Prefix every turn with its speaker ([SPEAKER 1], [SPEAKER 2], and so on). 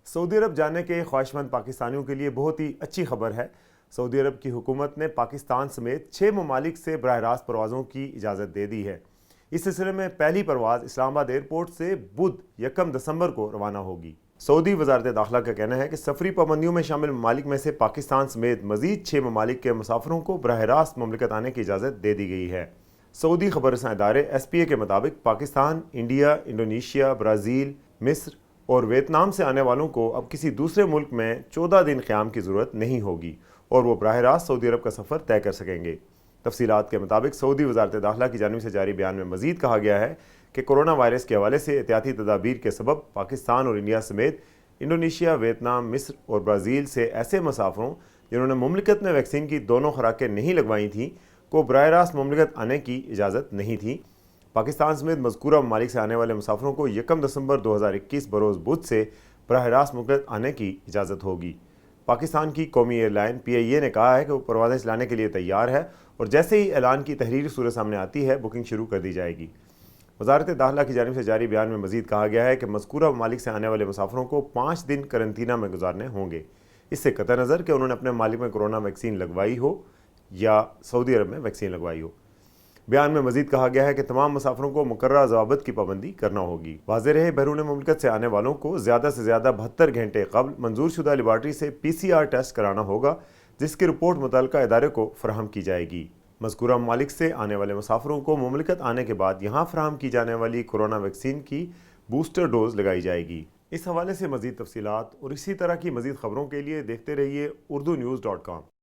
[SPEAKER 1] سعودی عرب جانے کے خواہشمند پاکستانیوں کے لیے بہت ہی اچھی خبر ہے۔ سعودی عرب کی حکومت نے پاکستان سمیت 6 ممالک سے براہ راست پروازوں کی اجازت دے دی ہے۔ اس سلسلے میں پہلی پرواز اسلام آباد ایئرپورٹ سے بدھ 1 دسمبر کو روانہ ہوگی۔ سعودی وزارت داخلہ کا کہنا ہے کہ سفری پابندیوں میں شامل ممالک میں سے پاکستان سمیت مزید 6 ممالک کے مسافروں کو براہ راست مملکت آنے کی اجازت دے دی گئی ہے۔ سعودی خبر رساں ادارے ایس پی اے کے مطابق پاکستان، انڈیا، انڈونیشیا، برازیل، مصر اور ویتنام سے آنے والوں کو اب کسی دوسرے ملک میں 14 دن قیام کی ضرورت نہیں ہوگی اور وہ براہ راست سعودی عرب کا سفر طے کر سکیں گے۔ تفصیلات کے مطابق سعودی وزارت داخلہ کی جانب سے جاری بیان میں مزید کہا گیا ہے کہ کورونا وائرس کے حوالے سے احتیاطی تدابیر کے سبب پاکستان اور انڈیا سمیت انڈونیشیا، ویتنام، مصر اور برازیل سے ایسے مسافروں جنہوں نے مملکت میں ویکسین کی دونوں خوراکیں نہیں لگوائی تھیں کو براہ راست مملکت آنے کی اجازت نہیں تھی۔ پاکستان سمیت مذکورہ ممالک سے آنے والے مسافروں کو 1 دسمبر 2021 بروز بدھ سے براہ راست مملکت آنے کی اجازت ہوگی۔ پاکستان کی قومی ایئر لائن پی آئی اے نے کہا ہے کہ وہ پروازیں چلانے کے لیے تیار ہے اور جیسے ہی اعلان کی تحریری صورت سامنے آتی ہے بکنگ شروع کر دی جائے گی۔ وزارت داخلہ کی جانب سے جاری بیان میں مزید کہا گیا ہے کہ مذکورہ ممالک سے آنے والے مسافروں کو 5 دن قرنطینہ میں گزارنے ہوں گے، اس سے قطع نظر کہ انہوں نے اپنے ممالک میں کورونا ویکسین لگوائی ہو یا سعودی عرب میں ویکسین لگوائی ہو۔ بیان میں مزید کہا گیا ہے کہ تمام مسافروں کو مقررہ ضوابط کی پابندی کرنا ہوگی۔ واضح رہے بیرون مملکت سے آنے والوں کو زیادہ سے زیادہ 72 گھنٹے قبل منظور شدہ لیبارٹری سے پی سی آر ٹیسٹ کرانا ہوگا، جس کی رپورٹ متعلقہ ادارے کو فراہم کی جائے گی۔ مذکورہ ممالک سے آنے والے مسافروں کو مملکت آنے کے بعد یہاں فراہم کی جانے والی کورونا ویکسین کی بوسٹر ڈوز لگائی جائے گی۔ اس حوالے سے مزید تفصیلات اور اسی طرح کی مزید خبروں کے لیے دیکھتے رہیے urdunews.com۔